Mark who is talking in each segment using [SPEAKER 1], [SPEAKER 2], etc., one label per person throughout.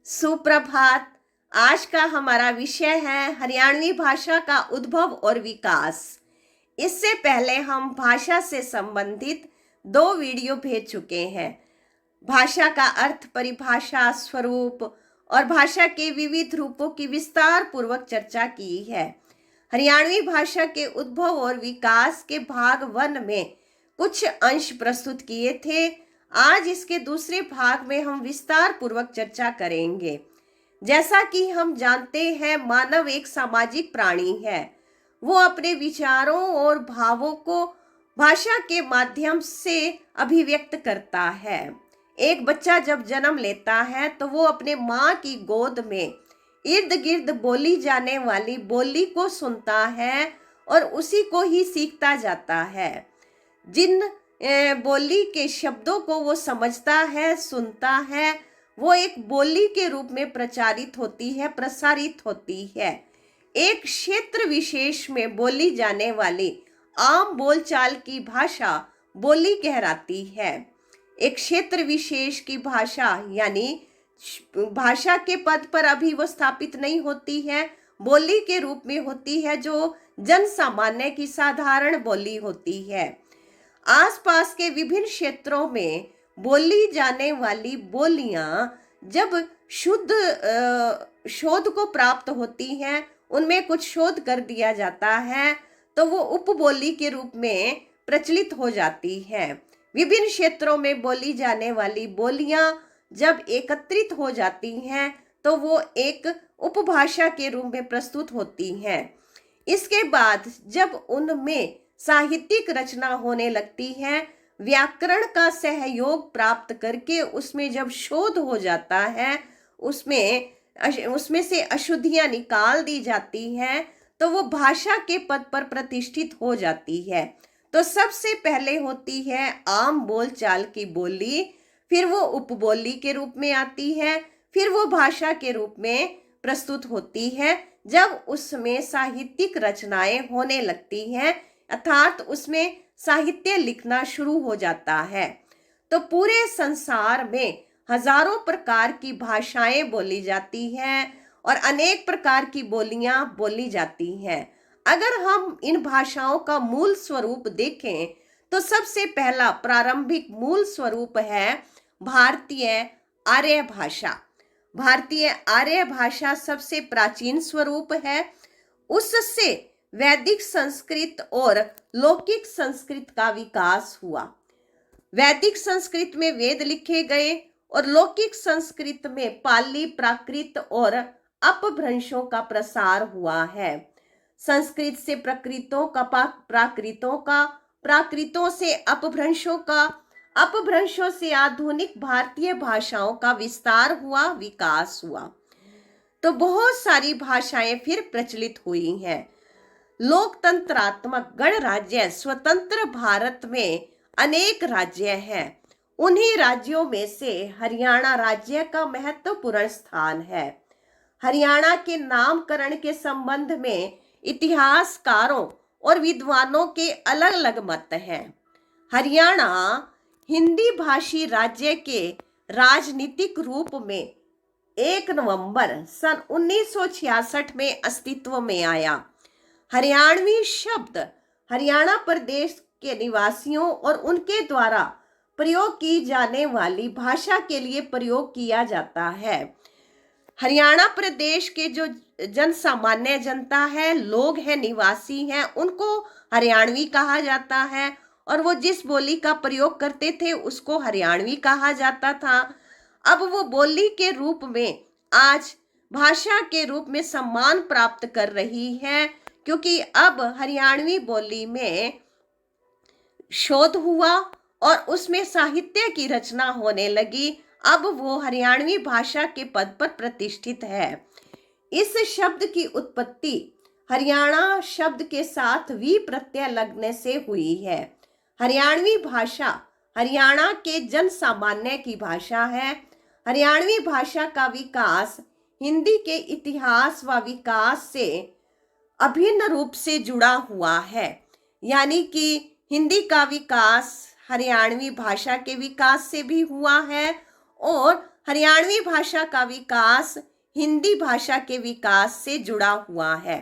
[SPEAKER 1] सुप्रभात। आज का हमारा विषय है हरियाणवी भाषा का उद्भव और विकास। इससे पहले हम भाषा से संबंधित 2 वीडियो भेज चुके हैं। भाषा का अर्थ, परिभाषा, स्वरूप और भाषा के विविध रूपों की विस्तार पूर्वक चर्चा की है। हरियाणवी भाषा के उद्भव और विकास के भाग 1 में कुछ अंश प्रस्तुत किए थे। आज इसके दूसरे भाग में हम विस्तार पूर्वक चर्चा करेंगे। जैसा कि हम जानते हैं, मानव एक सामाजिक प्राणी है। वो अपने विचारों और भावों को भाषा के माध्यम से अभिव्यक्त करता है। एक बच्चा जब जन्म लेता है तो वो अपने माँ की गोद में इर्द गिर्द बोली जाने वाली बोली को सुनता है और उसी को ही सीखता जाता है। जिन बोली के शब्दों को वो समझता है, सुनता है, वो एक बोली के रूप में प्रसारित होती है। एक क्षेत्र विशेष में बोली जाने वाली आम बोलचाल की भाषा बोली कहलाती है। एक क्षेत्र विशेष की भाषा यानी भाषा के पद पर अभी वो स्थापित नहीं होती है, बोली के रूप में होती है, जो जन सामान्य की साधारण बोली होती है। आसपास के विभिन्न क्षेत्रों में बोली जाने वाली बोलियां जब शोध को प्राप्त होती हैं, उनमें कुछ शोध कर दिया जाता है तो वो उपबोली के रूप में प्रचलित हो जाती हैं। विभिन्न क्षेत्रों में बोली जाने वाली बोलियां जब एकत्रित हो जाती हैं तो वो एक उपभाषा के रूप में प्रस्तुत होती हैं। इसके बाद जब उनमें साहित्यिक रचना होने लगती है, व्याकरण का सहयोग प्राप्त करके उसमें जब शोध हो जाता है, उसमें से अशुद्धियां निकाल दी जाती हैं, तो वो भाषा के पद पर प्रतिष्ठित हो जाती है। तो सबसे पहले होती है आम बोलचाल की बोली, फिर वो उपबोली के रूप में आती है, फिर वो भाषा के रूप में प्रस्तुत होती है जब उसमें साहित्यिक रचनाएं होने लगती हैं, अर्थात उसमें साहित्य लिखना शुरू हो जाता है। तो पूरे संसार में हजारों प्रकार की भाषाएं बोली जाती हैं और अनेक प्रकार की बोलियां बोली जाती हैं। अगर हम इन भाषाओं का मूल स्वरूप देखें तो सबसे पहला प्रारंभिक मूल स्वरूप है भारतीय आर्य भाषा। भारतीय आर्य भाषा सबसे प्राचीन स्वरूप है। उससे वैदिक संस्कृत और लौकिक संस्कृत का विकास हुआ। वैदिक संस्कृत में वेद लिखे गए और लौकिक संस्कृत में पाली, प्राकृत और अपभ्रंशों का प्रसार हुआ है। संस्कृत से प्राकृतों का, प्राकृतों का, प्राकृतों से अपभ्रंशों का, अपभ्रंशों से आधुनिक भारतीय भाषाओं का विस्तार हुआ, विकास हुआ। तो बहुत सारी भाषाएं फिर प्रचलित हुई हैं। लोकतंत्रात्मक गणराज्य स्वतंत्र भारत में अनेक राज्य हैं। उन्हीं राज्यों में से हरियाणा राज्य का महत्वपूर्ण स्थान है। हरियाणा के नामकरण के संबंध में इतिहासकारों और विद्वानों के अलग अलग मत हैं। हरियाणा हिंदी भाषी राज्य के राजनीतिक रूप में 1 नवंबर सन 1966 में अस्तित्व में आया। हरियाणवी शब्द हरियाणा प्रदेश के निवासियों और उनके द्वारा प्रयोग की जाने वाली भाषा के लिए प्रयोग किया जाता है। हरियाणा प्रदेश के जो सामान्य जनता है, लोग हैं, निवासी हैं, उनको हरियाणवी कहा जाता है और वो जिस बोली का प्रयोग करते थे उसको हरियाणवी कहा जाता था। अब वो बोली के रूप में आज भाषा के रूप में सम्मान प्राप्त कर रही है, क्योंकि अब हरियाणवी बोली में शोध हुआ और उसमें साहित्य की रचना होने लगी। अब वो हरियाणवी भाषा के पद पर प्रतिष्ठित है। इस शब्द की उत्पत्ति हरियाणा शब्द के साथ वी प्रत्यय लगने से हुई है। हरियाणवी भाषा हरियाणा के जन सामान्य की भाषा है। हरियाणवी भाषा का विकास हिंदी के इतिहास व विकास से अभिन्न रूप से जुड़ा हुआ है। यानी कि हिंदी का विकास हरियाणवी भाषा के विकास से भी हुआ है और हरियाणवी भाषा का विकास हिंदी भाषा के विकास से जुड़ा हुआ है।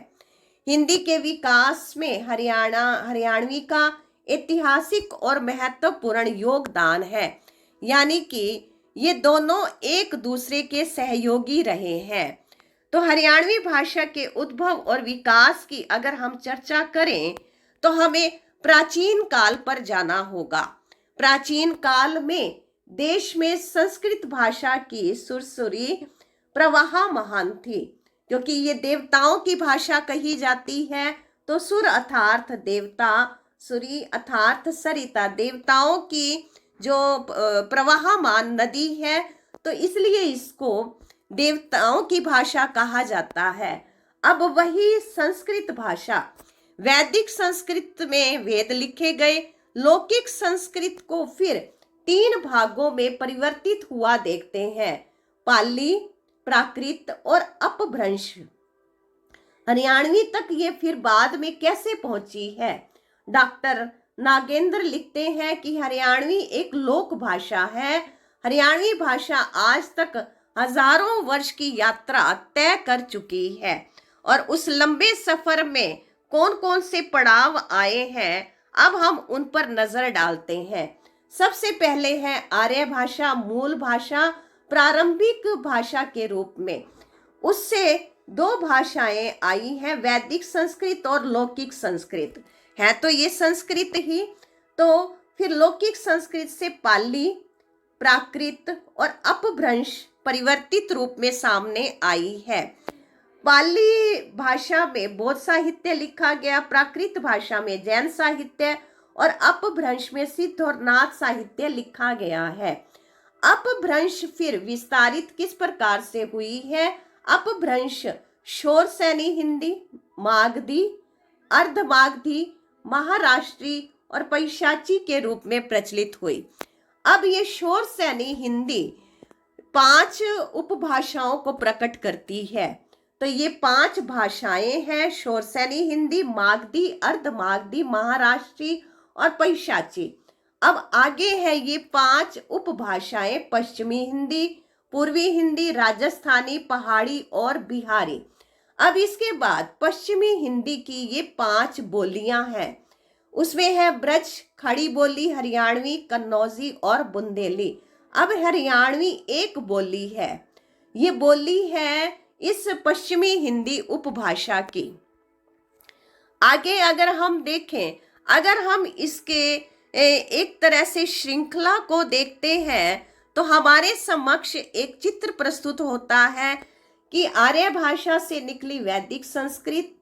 [SPEAKER 1] हिंदी के विकास में हरियाणवी का ऐतिहासिक और महत्वपूर्ण योगदान है, यानी कि ये दोनों एक दूसरे के सहयोगी रहे हैं। तो हरियाणवी भाषा के उद्भव और विकास की अगर हम चर्चा करें तो हमें प्राचीन काल पर जाना होगा। प्राचीन काल में देश में संस्कृत भाषा की सुरसुरी प्रवाह महान थी, क्योंकि ये देवताओं की भाषा कही जाती है। तो सुर अर्थात देवता, सुरी अर्थात सरिता, देवताओं की जो प्रवाहमान नदी है, तो इसलिए इसको देवताओं की भाषा कहा जाता है। अब वही संस्कृत भाषा, वैदिक संस्कृत में वेद लिखे गए, लौकिक संस्कृत को फिर 3 भागों में परिवर्तित हुआ देखते हैं, पाली, प्राकृत और अपभ्रंश। हरियाणवी तक ये फिर बाद में कैसे पहुंची है? डॉक्टर नागेंद्र लिखते हैं कि हरियाणवी एक लोक भाषा है। हरियाणवी भाषा आज तक हजारों वर्ष की यात्रा तय कर चुकी है, और उस लंबे सफर में कौन कौन से पड़ाव आए हैं, अब हम उन पर नजर डालते हैं। सबसे पहले है आर्य भाषा, मूल भाषा, प्रारंभिक भाषा के रूप में। उससे 2 भाषाएं आई हैं, वैदिक संस्कृत और लौकिक संस्कृत है। तो ये संस्कृत ही, तो फिर लौकिक संस्कृत से पाली, प्राकृत और अपभ्रंश परिवर्तित रूप में सामने आई है। पाली भाषा में बौद्ध साहित्य लिखा गया, प्राकृत भाषा में जैन साहित्य और अपभ्रंश में सिद्ध और नाथ साहित्य लिखा गया है। अपभ्रंश फिर विस्तारित किस प्रकार से हुई है? अपभ्रंश शोरसैनी हिंदी, मागधी, अर्धमागधी, महाराष्ट्री और पैशाची के रूप में प्रचलित हुई। अब ये शोरसैनी हिंदी 5 उपभाषाओं को प्रकट करती है। तो ये 5 भाषाएं हैं, शोरसैनी हिंदी, मागधी, अर्धमागधी, महाराष्ट्री और पैशाची। अब आगे है ये 5 उपभाषाएं, पश्चिमी हिंदी, पूर्वी हिंदी, राजस्थानी, पहाड़ी और बिहारी। अब इसके बाद पश्चिमी हिंदी की ये 5 बोलियां हैं। उसमें है ब्रज, खड़ी बोली, हरियाणवी, कन्नौजी और बुंदेली। अब हरियाणवी एक बोली है, ये बोली है इस पश्चिमी हिंदी उपभाषा की। आगे अगर हम देखें, अगर हम इसके एक तरह से श्रृंखला को देखते हैं, तो हमारे समक्ष एक चित्र प्रस्तुत होता है कि आर्य भाषा से निकली वैदिक संस्कृत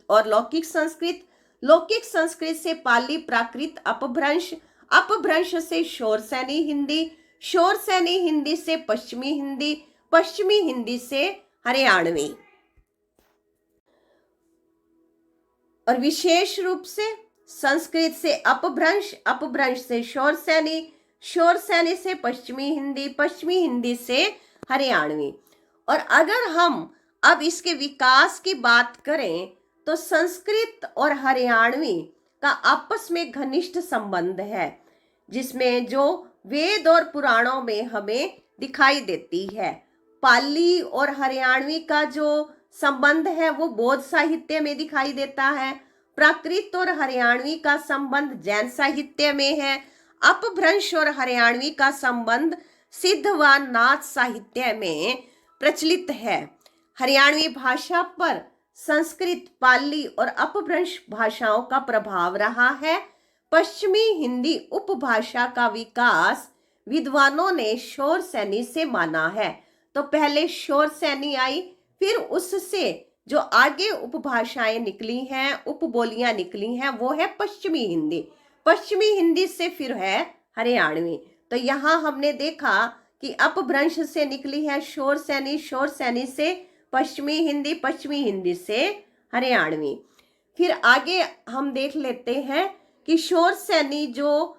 [SPEAKER 1] और लौकिक संस्कृत, लौकिक संस्कृत से पाली, प्राकृत, अपभ्रंश, अपभ्रंश से शोरसैनी हिंदी, शोरसैनी हिंदी से पश्चिमी हिंदी, पश्चिमी हिंदी से हरियाणवी, और विशेष रूप से संस्कृत से अपभ्रंश, अपभ्रंश से शोरसैनी, शोरसैनी से पश्चिमी हिंदी, पश्चिमी हिंदी से हरियाणवी। और अगर हम अब इसके विकास की बात करें तो संस्कृत और हरियाणवी का आपस में घनिष्ठ संबंध है, जिसमें जो वेद और पुराणों में हमें दिखाई देती है। पाली और हरियाणवी का जो संबंध है वो बौद्ध साहित्य में दिखाई देता है। प्राकृत और हरियाणवी का संबंध जैन साहित्य में है। अपभ्रंश और हरियाणवी का संबंध सिद्ध व नाथ साहित्य में प्रचलित है। हरियाणवी भाषा पर संस्कृत, पाली और अपभ्रंश भाषाओं का प्रभाव रहा है। पश्चिमी हिंदी उपभाषा का विकास विद्वानों ने शोरसैनी से माना है। तो पहले शोरसैनी आई, फिर उससे जो आगे उपभाषाएं निकली हैं, उपबोलियां निकली हैं, वो है पश्चिमी हिंदी। पश्चिमी हिंदी से फिर है हरियाणवी। तो यहाँ हमने देखा कि अपभ्रंश से निकली है शोरसैनी, शोरसैनी से पश्चिमी हिंदी, पश्चिमी हिंदी से हरियाणवी। फिर आगे हम देख लेते हैं कि शोरसैनी जो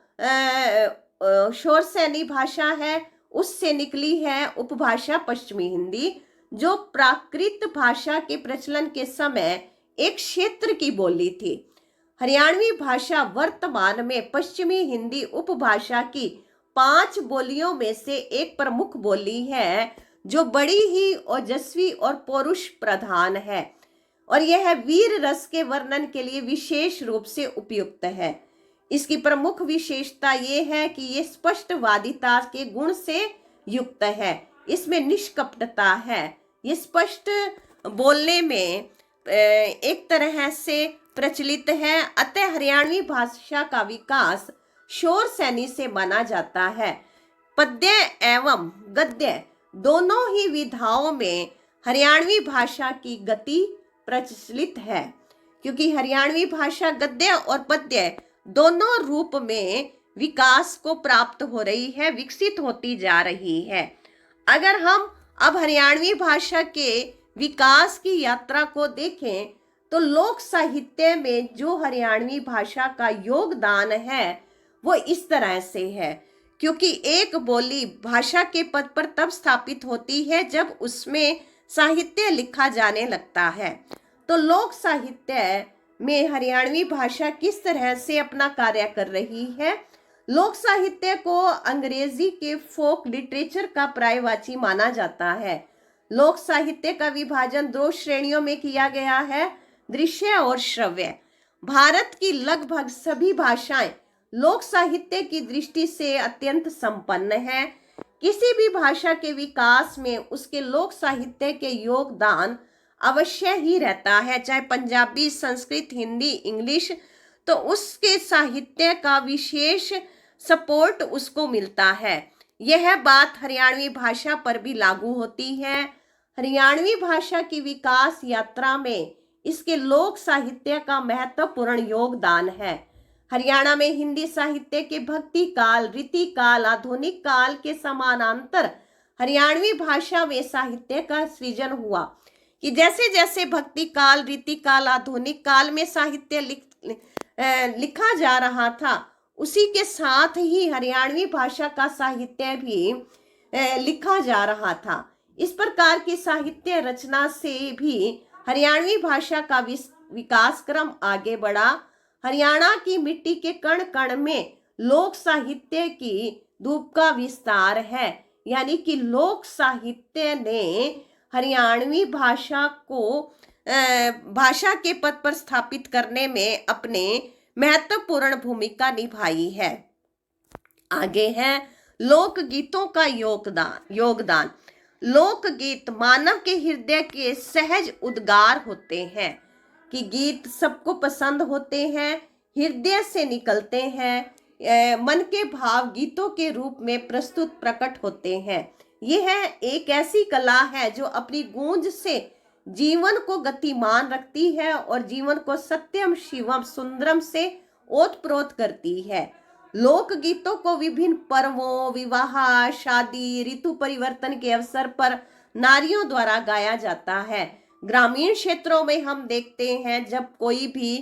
[SPEAKER 1] शोरसैनी भाषा है उससे निकली है उपभाषा पश्चिमी हिंदी, जो प्राकृत भाषा के प्रचलन के समय एक क्षेत्र की बोली थी। हरियाणवी भाषा वर्तमान में पश्चिमी हिंदी उपभाषा की 5 बोलियों में से एक प्रमुख बोली है जो बड़ी ही ओजस्वी और पौरुष प्रधान है, और यह वीर रस के वर्णन के लिए विशेष रूप से उपयुक्त है। इसकी प्रमुख विशेषता ये है कि ये स्पष्टवादिता के गुण से युक्त है, इसमें निष्कपटता है, ये स्पष्ट बोलने में एक तरह से प्रचलित है। अतः हरियाणवी भाषा का विकास शोर सैनी से माना जाता है। पद्य एवं गद्य दोनों ही विधाओं में हरियाणवी भाषा की गति प्रचलित है, क्योंकि हरियाणवी भाषा गद्य और पद्य दोनों रूप में विकास को प्राप्त हो रही है, विकसित होती जा रही है। अगर हम अब हरियाणवी भाषा के विकास की यात्रा को देखें तो लोक साहित्य में जो हरियाणवी भाषा का योगदान है वो इस तरह से है, क्योंकि एक बोली भाषा के पद पर तब स्थापित होती है जब उसमें साहित्य लिखा जाने लगता है। तो लोक साहित्य में हरियाणवी भाषा किस तरह से अपना कार्य कर रही है। लोक साहित्य को अंग्रेजी के फोक लिटरेचर का पर्यायवाची माना जाता है। लोक साहित्य का विभाजन 2 श्रेणियों में किया गया है, दृश्य और श्रव्य। भारत की लगभग सभी भाषाएं लोक साहित्य की दृष्टि से अत्यंत संपन्न है। किसी भी भाषा के विकास में उसके लोक साहित्य के योगदान अवश्य ही रहता है, चाहे पंजाबी, संस्कृत, हिंदी, इंग्लिश, तो उसके साहित्य का विशेष सपोर्ट उसको मिलता है। यह बात हरियाणवी भाषा पर भी लागू होती है। हरियाणवी भाषा की विकास यात्रा में इसके लोक साहित्य का महत्वपूर्ण योगदान है। हरियाणा में हिंदी साहित्य के भक्ति काल, रीति काल, आधुनिक काल के समानांतर हरियाणवी भाषा में साहित्य का सृजन हुआ, कि जैसे जैसे भक्ति काल, रीति काल, आधुनिक काल में साहित्य लिखा जा रहा था, उसी के साथ ही हरियाणवी भाषा का साहित्य भी लिखा जा रहा था। इस प्रकार की साहित्य रचना से भी हरियाणवी भाषा का विकास क्रम आगे बढ़ा। हरियाणा की मिट्टी के कण कण में लोक साहित्य की धूप का विस्तार है, यानी कि लोक साहित्य ने हरियाणवी भाषा को भाषा के पद पर स्थापित करने में अपने महत्वपूर्ण भूमिका निभाई है। आगे है लोकगीतों का योगदान। लोकगीत मानव के हृदय के सहज उद्गार होते हैं, कि गीत सबको पसंद होते हैं, हृदय से निकलते हैं, मन के भाव गीतों के रूप में प्रकट होते हैं। यह एक ऐसी कला है जो अपनी गूंज से जीवन को गतिमान रखती है और जीवन को सत्यम शिवम सुंदरम से ओतप्रोत करती है। लोक गीतों को विभिन्न पर्वों, विवाह, शादी, ऋतु परिवर्तन के अवसर पर नारियों द्वारा गाया जाता है। ग्रामीण क्षेत्रों में हम देखते हैं जब कोई भी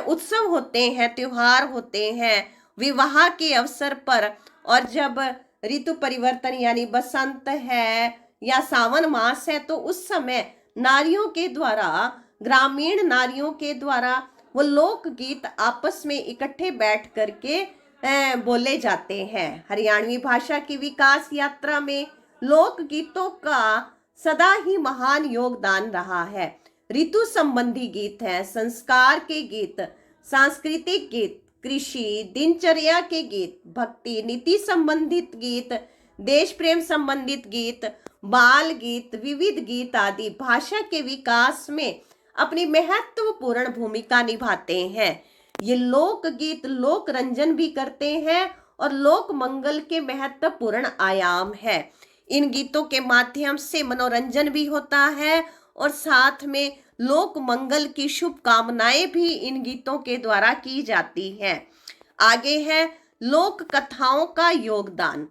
[SPEAKER 1] उत्सव होते हैं, त्योहार होते हैं, विवाह के अवसर पर, और जब ऋतु परिवर्तन यानी बसंत है या सावन मास है, तो उस समय नारियों के द्वारा, ग्रामीण नारियों के द्वारा वो लोक गीत आपस में इकट्ठे बैठ करके बोले जाते हैं। हरियाणवी भाषा की विकास यात्रा में लोक गीतों का सदा ही महान योगदान रहा है। ऋतु संबंधी गीत हैं, संस्कार के गीत, सांस्कृतिक गीत, कृषि, दिनचर्या के गीत, भक्ति, नीति संबंधित गीत, देश प्रेम संबंधित गीत, बाल गीत, विविध गीत आदि भाषा के विकास में अपनी महत्वपूर्ण भूमिका निभाते हैं। ये लोक गीत लोक रंजन भी करते हैं और लोक मंगल के महत्वपूर्ण आयाम है। इन गीतों के माध्यम से मनोरंजन भी होता है और साथ में लोक मंगल की शुभकामनाएं भी इन गीतों के द्वारा की जाती हैं। आगे है लोक कथाओं का योगदान।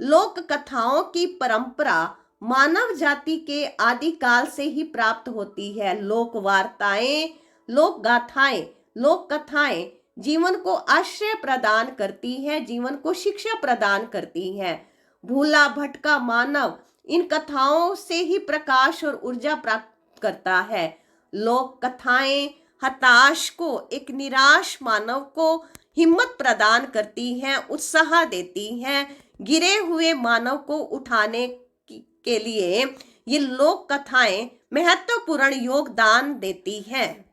[SPEAKER 1] लोक कथाओं की परंपरा मानव जाति के आदिकाल से ही प्राप्त होती है। लोक वार्ताएं, लोक गाथाएं, लोक कथाएं जीवन को आश्रय प्रदान करती है, जीवन को शिक्षा प्रदान करती है। भूला भटका मानव इन कथाओं से ही प्रकाश और ऊर्जा प्राप्त करता है। लोक कथाएं हताश को, एक निराश मानव को हिम्मत प्रदान करती हैं, उत्साह देती हैं। गिरे हुए मानव को उठाने के लिए ये लोक कथाएं महत्वपूर्ण योगदान देती हैं।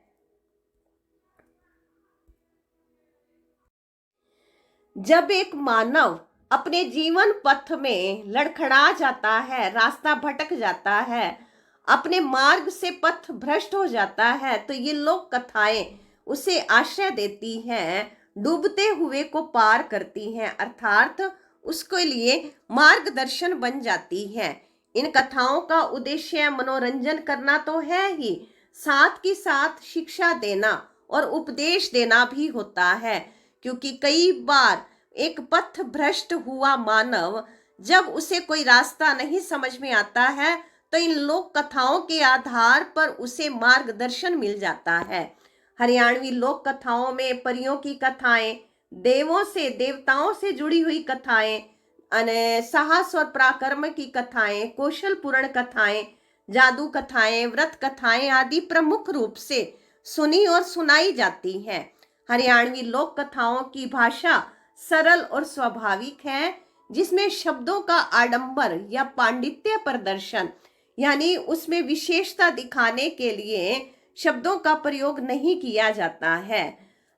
[SPEAKER 1] जब एक मानव अपने जीवन पथ में लड़खड़ा जाता है, रास्ता भटक जाता है, अपने मार्ग से पथ भ्रष्ट हो जाता है, तो ये लोक कथाएं उसे आश्रय देती हैं, डूबते हुए को पार करती हैं, अर्थात उसके लिए मार्गदर्शन बन जाती हैं। इन कथाओं का उद्देश्य मनोरंजन करना तो है ही, साथ ही साथ शिक्षा देना और उपदेश देना भी होता है। क्योंकि कई बार एक पथ भ्रष्ट हुआ मानव, जब उसे कोई रास्ता नहीं समझ में आता है, तो इन लोक कथाओं के आधार पर उसे मार्गदर्शन मिल जाता है। हरियाणवी लोक कथाओं में परियों की कथाएं, देवों से देवताओं से जुड़ी हुई कथाएं, साहस और पराक्रम की कथाएं, कौशल पूर्ण कथाएं, जादू कथाएं, व्रत कथाएं आदि प्रमुख रूप से सुनी और सुनाई जाती हैं। हरियाणवी लोक कथाओं की भाषा सरल और स्वाभाविक है, जिसमें शब्दों का आडंबर या पांडित्य प्रदर्शन, यानी उसमें विशेषता दिखाने के लिए शब्दों का प्रयोग नहीं किया जाता है।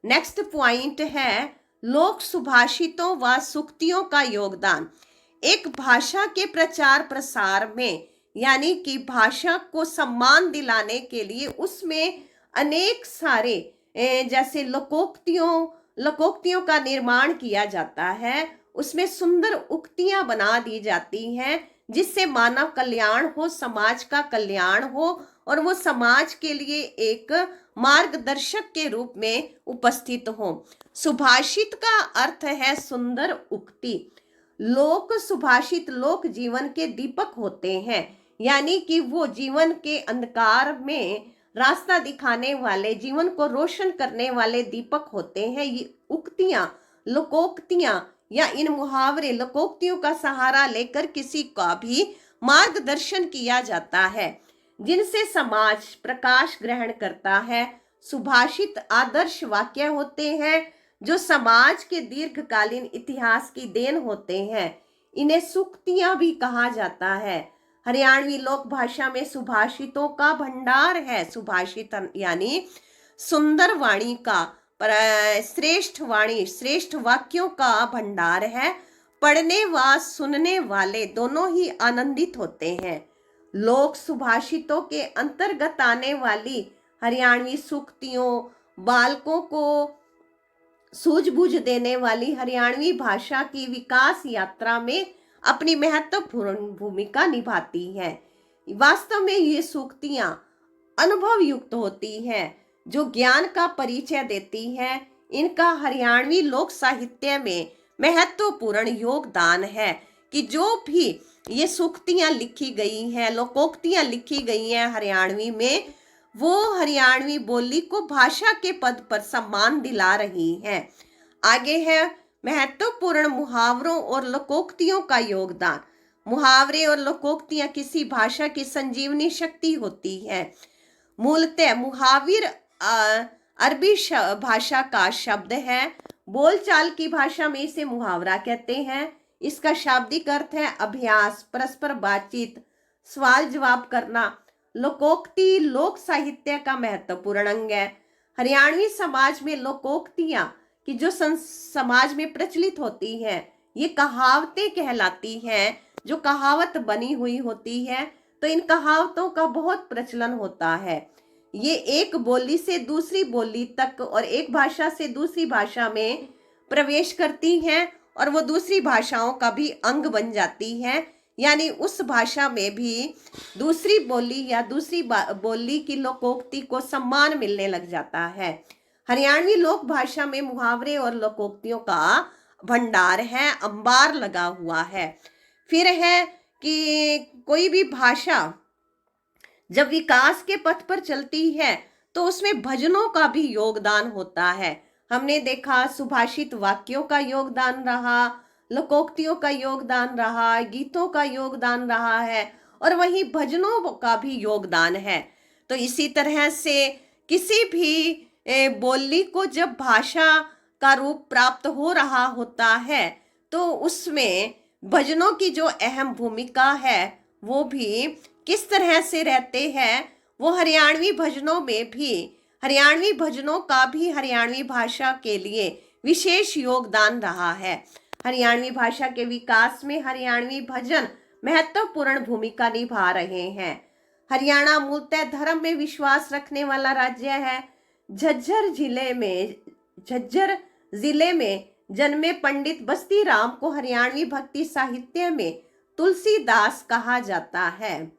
[SPEAKER 1] नेक्स्ट पॉइंट है लोक सुभाषितों व सूक्तियों का योगदान। एक भाषा के प्रचार प्रसार में, यानी कि भाषा को सम्मान दिलाने के लिए उसमें अनेक सारे जैसे लोकोक्तियों का निर्माण किया जाता है। उसमें सुंदर उक्तियां बना दी जाती हैं, जिससे मानव कल्याण हो, समाज का कल्याण हो, और वो समाज के लिए एक मार्गदर्शक के रूप में उपस्थित हो। सुभाषित का अर्थ है सुंदर उक्ति। लोक सुभाषित लोक जीवन के दीपक होते हैं, यानी कि वो जीवन के अंधकार में रास्ता दिखाने वाले, जीवन को रोशन करने वाले दीपक होते हैं। ये उक्तियां, लोकोक्तियां या इन मुहावरे लोकोक्तियों का सहारा लेकर किसी का भी मार्गदर्शन किया जाता है, जिनसे समाज प्रकाश ग्रहण करता है। सुभाषित आदर्श वाक्य होते हैं, जो समाज के दीर्घकालीन इतिहास की देन होते हैं। इन्हें सूक्तियां भी कहा जाता है। हरियाणवी लोक भाषा में सुभाषितों का भंडार है। सुभाषित यानी सुंदर वाणी का, श्रेष्ठ वाणी, श्रेष्ठ वाक्यों का भंडार है। पढ़ने व सुनने वाले दोनों ही आनंदित होते हैं। लोक सुभाषितों के अंतर्गत आने वाली हरियाणवी सूक्तियों, बालकों को सूझबूझ देने वाली हरियाणवी भाषा की विकास यात्रा में अपनी महत्वपूर्ण भूमिका निभाती हैं। वास्तव में ये सूक्तियां अनुभव युक्त होती हैं, जो ज्ञान का परिचय देती हैं। इनका हरियाणवी लोक साहित्य में महत्वपूर्ण योगदान है कि जो भी ये सूक्तियां लिखी गई हैं, लोकोक्तियां लिखी गई हैं हरियाणवी में, वो हरियाणवी बोली को भाषा के पद पर सम्मान दिला रही हैं। आगे है महत्वपूर्ण मुहावरों और लोकोक्तियों का योगदान। मुहावरे और लोकोक्तियां किसी भाषा की संजीवनी शक्ति होती है। मूलतः मुहाविर अरबी भाषा का शब्द है। बोलचाल की भाषा में इसे मुहावरा कहते हैं। इसका शाब्दिक अर्थ है अभ्यास, परस्पर बातचीत, सवाल जवाब करना। लोकोक्ति लोक साहित्य का महत्वपूर्ण अंग है। हरियाणवी समाज में लोकोक्तियां कि जो समाज में प्रचलित होती हैं, ये कहावतें कहलाती हैं, जो कहावत बनी हुई होती है। तो इन कहावतों का बहुत प्रचलन होता है। ये एक बोली से दूसरी बोली तक और एक भाषा से दूसरी भाषा में प्रवेश करती हैं, और वो दूसरी भाषाओं का भी अंग बन जाती हैं। यानी उस भाषा में भी दूसरी बोली या दूसरी बोली की लोकोक्ति को सम्मान मिलने लग जाता है। हरियाणवी लोक भाषा में मुहावरे और लोकोक्तियों का भंडार है, अंबार लगा हुआ है। फिर है कि कोई भी भाषा जब विकास के पथ पर चलती है, तो उसमें भजनों का भी योगदान होता है। हमने देखा सुभाषित वाक्यों का योगदान रहा, लोकोक्तियों का योगदान रहा, गीतों का योगदान रहा है, और वहीं भजनों का भी योगदान है। तो इसी तरह से किसी भी बोली को जब भाषा का रूप प्राप्त हो रहा होता है, तो उसमें भजनों की जो अहम भूमिका है वो भी किस तरह से रहते हैं, वो हरियाणवी भजनों में भी, हरियाणवी भजनों का भी हरियाणवी भाषा के लिए विशेष योगदान रहा है। हरियाणवी भाषा के विकास में हरियाणवी भजन महत्वपूर्ण भूमिका निभा रहे हैं। हरियाणा मूलतः धर्म में विश्वास रखने वाला राज्य है। झज्जर जिले में जन्मे पंडित बस्ती राम को हरियाणवी भक्ति साहित्य में तुलसीदास कहा जाता है।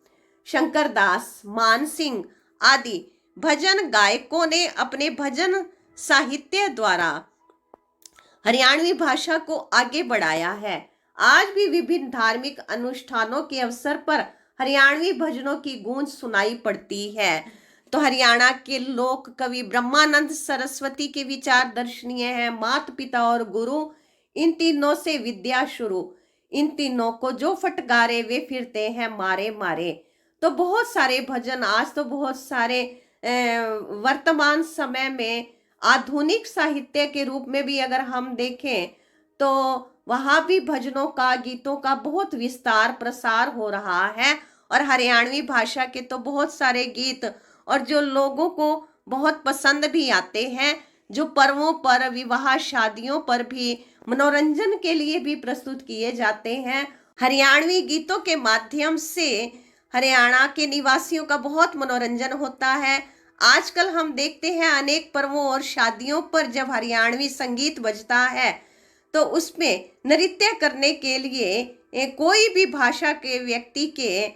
[SPEAKER 1] शंकर दास, मान सिंह आदि भजन गायकों ने अपने भजन साहित्य द्वारा हरियाणवी भाषा को आगे बढ़ाया है। आज भी विभिन्न धार्मिक अनुष्ठानों के अवसर पर हरियाणवी भजनों की गूंज सुनाई पड़ती है। तो हरियाणा के लोक कवि ब्रह्मानंद सरस्वती के विचार दर्शनीय है। मात पिता और गुरु, इन तीनों से विद्या शुरू, इन तीनों को जो फटकारे वे फिरते हैं मारे मारे। तो बहुत सारे भजन, आज तो बहुत सारे वर्तमान समय में आधुनिक साहित्य के रूप में भी अगर हम देखें तो वहाँ भी भजनों का, गीतों का बहुत विस्तार प्रसार हो रहा है। और हरियाणवी भाषा के तो बहुत सारे गीत और जो लोगों को बहुत पसंद भी आते हैं, जो पर्वों पर, विवाह शादियों पर भी मनोरंजन के लिए भी प्रस्तुत किए जाते हैं। हरियाणवी गीतों के माध्यम से हरियाणा के निवासियों का बहुत मनोरंजन होता है। आजकल हम देखते हैं अनेक पर्वों और शादियों पर जब हरियाणवी संगीत बजता है तो उसमें नृत्य करने के लिए कोई भी भाषा के व्यक्ति के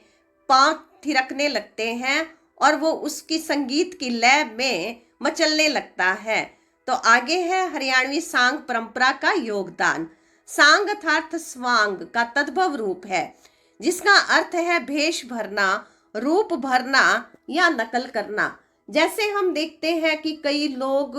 [SPEAKER 1] पांव थिरकने लगते हैं और वो उसकी संगीत की लय में मचलने लगता है। तो आगे है हरियाणवी सांग परंपरा का योगदान। सांग अर्थात स्वांग का तद्भव रूप है, जिसका अर्थ है भेष भरना, रूप भरना या नकल करना। जैसे हम देखते हैं कि कई लोग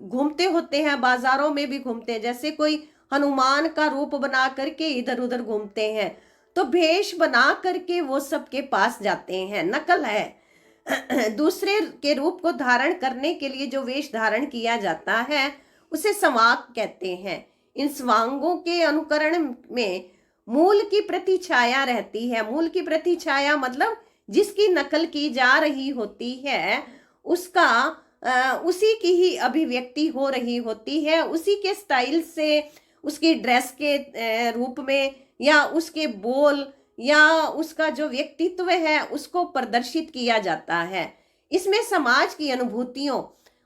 [SPEAKER 1] घूमते होते हैं, बाजारों में भी घूमते हैं, जैसे कोई हनुमान का रूप बना करके इधर उधर घूमते हैं, तो भेष बना करके वो सबके पास जाते हैं, नकल है। दूसरे के रूप को धारण करने के लिए जो वेश धारण किया जाता है उसे स्वांग कहते हैं। इन स्वांगों के अनुकरण में मूल की प्रतिछाया रहती है। मूल की प्रतिछाया मतलब जिसकी नकल की जा रही होती है उसका उसी की ही अभिव्यक्ति हो रही होती है, उसी के स्टाइल से, उसकी ड्रेस के रूप में, या उसके बोल, या उसका जो व्यक्तित्व है उसको प्रदर्शित किया जाता है। इसमें समाज की अनुभूतियों,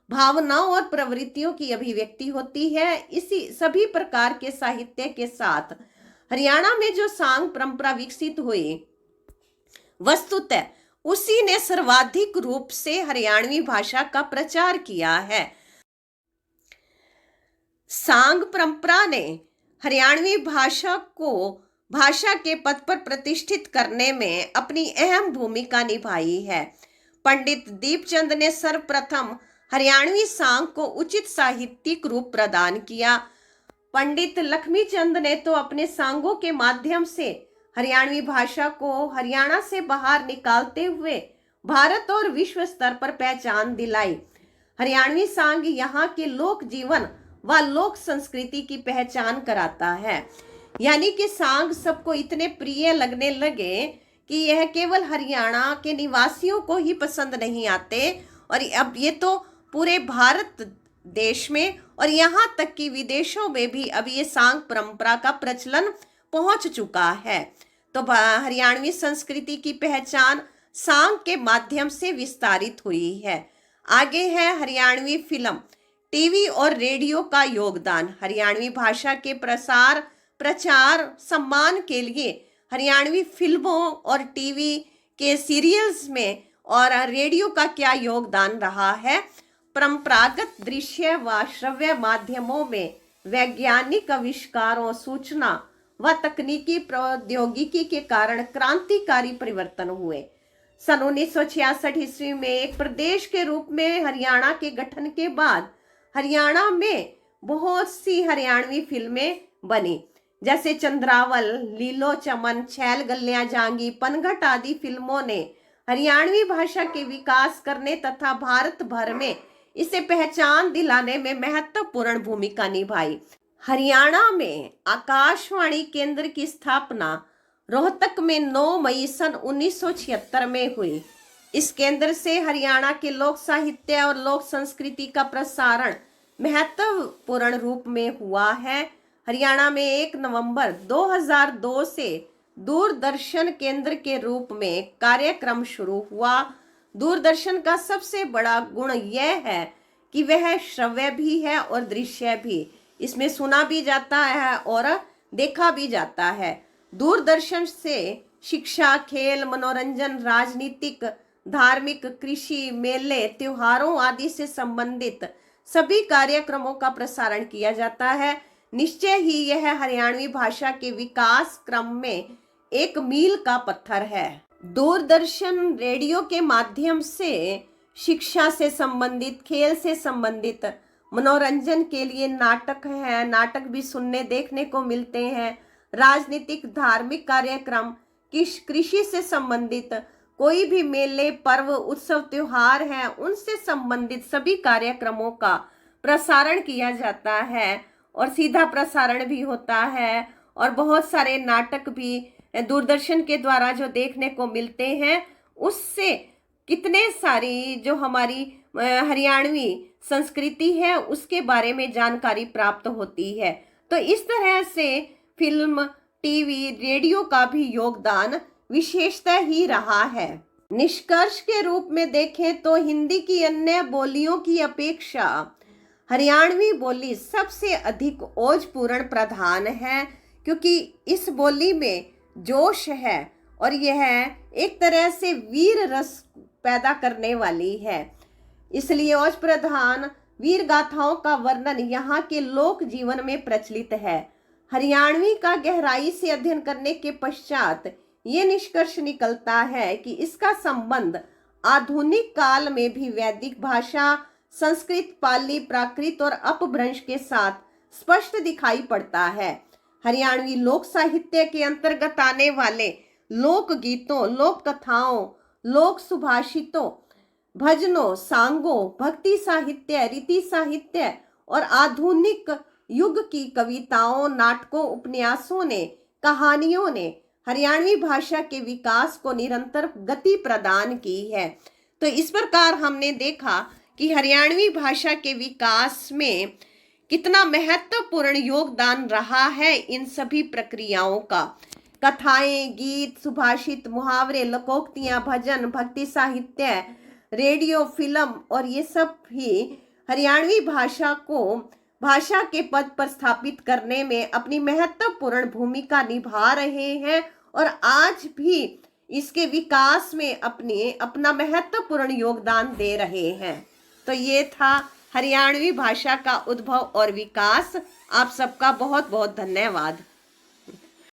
[SPEAKER 1] भावनाओं और प्रवृत्तियों की अभिव्यक्ति होती है। इसी सभी प्रकार के साहित्य के साथ हरियाणा में जो सांग परंपरा विकसित हुई, वस्तुतः उसी ने सर्वाधिक रूप से हरियाणवी भाषा का प्रचार किया है। सांग परंपरा ने हरियाणवी भाषा को भाषा के पद पर प्रतिष्ठित करने में अपनी अहम भूमिका निभाई है। पंडित दीपचंद ने सर्वप्रथम हरियाणवी सांग को उचित साहित्यिक रूप प्रदान किया। पंडित लक्ष्मीचंद ने तो अपने सांगों के माध्यम से हरियाणवी भाषा को हरियाणा से बाहर निकालते हुए भारत और विश्व स्तर पर पहचान दिलाई। हरियाणवी सांग यहाँ के लोक जीवन व लोक संस्कृति की पहचान कराता है। यानी कि सांग सबको इतने प्रिय लगने लगे कि यह केवल हरियाणा के निवासियों को ही पसंद नहीं आते, और अब ये तो पूरे भारत देश में और यहाँ तक कि विदेशों में भी अब ये सांग परंपरा का प्रचलन पहुंच चुका है। तो हरियाणवी संस्कृति की पहचान सांग के माध्यम से विस्तारित हुई है। आगे है हरियाणवी फिल्म, टीवी और रेडियो का योगदान। हरियाणवी भाषा के प्रसार, प्रचार, सम्मान के लिए हरियाणवी फिल्मों और टीवी के सीरियल्स में और रेडियो का क्या योगदान रहा है। परंपरागत दृश्य व श्रव्य माध्यमों में वैज्ञानिक आविष्कारों, सूचना व तकनीकी प्रौद्योगिकी के कारण क्रांतिकारी परिवर्तन हुए। सन 1966 ईस्वी में एक प्रदेश के रूप में हरियाणा के गठन के बाद हरियाणा में बहुत सी हरियाणवी फिल्में बनी, जैसे चंद्रावल, लीलो चमन, छैल गलियां जांगी, पनघट आदि फिल्मों ने हरियाणवी भाषा के विकास करने तथा भारत भर में इसे पहचान दिलाने में महत्वपूर्ण भूमिका निभाई। हरियाणा में आकाशवाणी केंद्र की स्थापना रोहतक में 9 मई सन 1976 में हुई। इस केंद्र से हरियाणा के लोक साहित्य और लोक संस्कृति का प्रसारण महत्वपूर्ण रूप में हुआ है। हरियाणा में 1 नवंबर 2002 से दूरदर्शन केंद्र के रूप में कार्यक्रम शुरू हुआ। दूरदर्शन का सबसे बड़ा गुण यह है कि वह श्रव्य भी है और दृश्य भी। इसमें सुना भी जाता है और देखा भी जाता है। दूरदर्शन से शिक्षा, खेल, मनोरंजन, राजनीतिक, धार्मिक, कृषि, मेले, त्योहारों आदि से संबंधित सभी कार्यक्रमों का प्रसारण किया जाता है। निश्चय ही यह हरियाणवी भाषा के विकास क्रम में एक मील का पत्थर है। दूरदर्शन रेडियो के माध्यम से शिक्षा से संबंधित, खेल से संबंधित, मनोरंजन के लिए नाटक है, नाटक भी सुनने देखने को मिलते हैं। राजनीतिक, धार्मिक कार्यक्रम, कृषि से संबंधित कोई भी मेले, पर्व, उत्सव, त्योहार हैं, उनसे संबंधित सभी कार्यक्रमों का प्रसारण किया जाता है और सीधा प्रसारण भी होता है। और बहुत सारे नाटक भी दूरदर्शन के द्वारा जो देखने को मिलते हैं, उससे कितने सारी जो हमारी हरियाणवी संस्कृति है उसके बारे में जानकारी प्राप्त होती है। तो इस तरह से फिल्म, टीवी, रेडियो का भी योगदान विशेषतः ही रहा है। निष्कर्ष के रूप में देखें तो हिंदी की अन्य बोलियों की अपेक्षा हरियाणवी बोली सबसे अधिक ओजपूर्ण प्रधान है, क्योंकि इस बोली में जोश है और यह एक तरह से वीर रस पैदा करने वाली है। इसलिए ओज प्रधान वीर गाथाओं का वर्णन यहाँ के लोक जीवन में प्रचलित है। हरियाणवी का गहराई से अध्ययन करने के पश्चात ये निष्कर्ष निकलता है कि इसका संबंध आधुनिक काल में भी वैदिक भाषा, संस्कृत, पाली, प्राकृत और अपभ्रंश के साथ स्पष्ट दिखाई पड़ता है। हरियाणवी लोक साहित्य के अंतर्गत आने वाले लोक गीतों, लोक कथाओं, लोक सुभाषितों, भजनों, सांगों, भक्ति साहित्य, रीति साहित्य और आधुनिक युग की कविताओं, नाटकों, उपन्यासों ने, कहानियों ने हरियाणवी भाषा के विकास को निरंतर गति प्रदान की है। तो इस प्रकार हमने देखा कि हरियाणवी भाषा के विकास में कितना महत्वपूर्ण योगदान रहा है इन सभी प्रक्रियाओं का। कथाएं, गीत, सुभाषित, मुहावरे, लोकोक्तियां, भजन, भक्ति साहित्य, रेडियो, फिल्म और ये सब भी हरियाणवी भाषा को भाषा के पद पर स्थापित करने में अपनी महत्वपूर्ण भूमिका निभा रहे हैं और आज भी इसके विकास में अपना महत्वपूर्ण योगदान दे रहे हैं। तो ये था हरियाणवी भाषा का उद्भव और विकास। आप सबका बहुत बहुत धन्यवाद।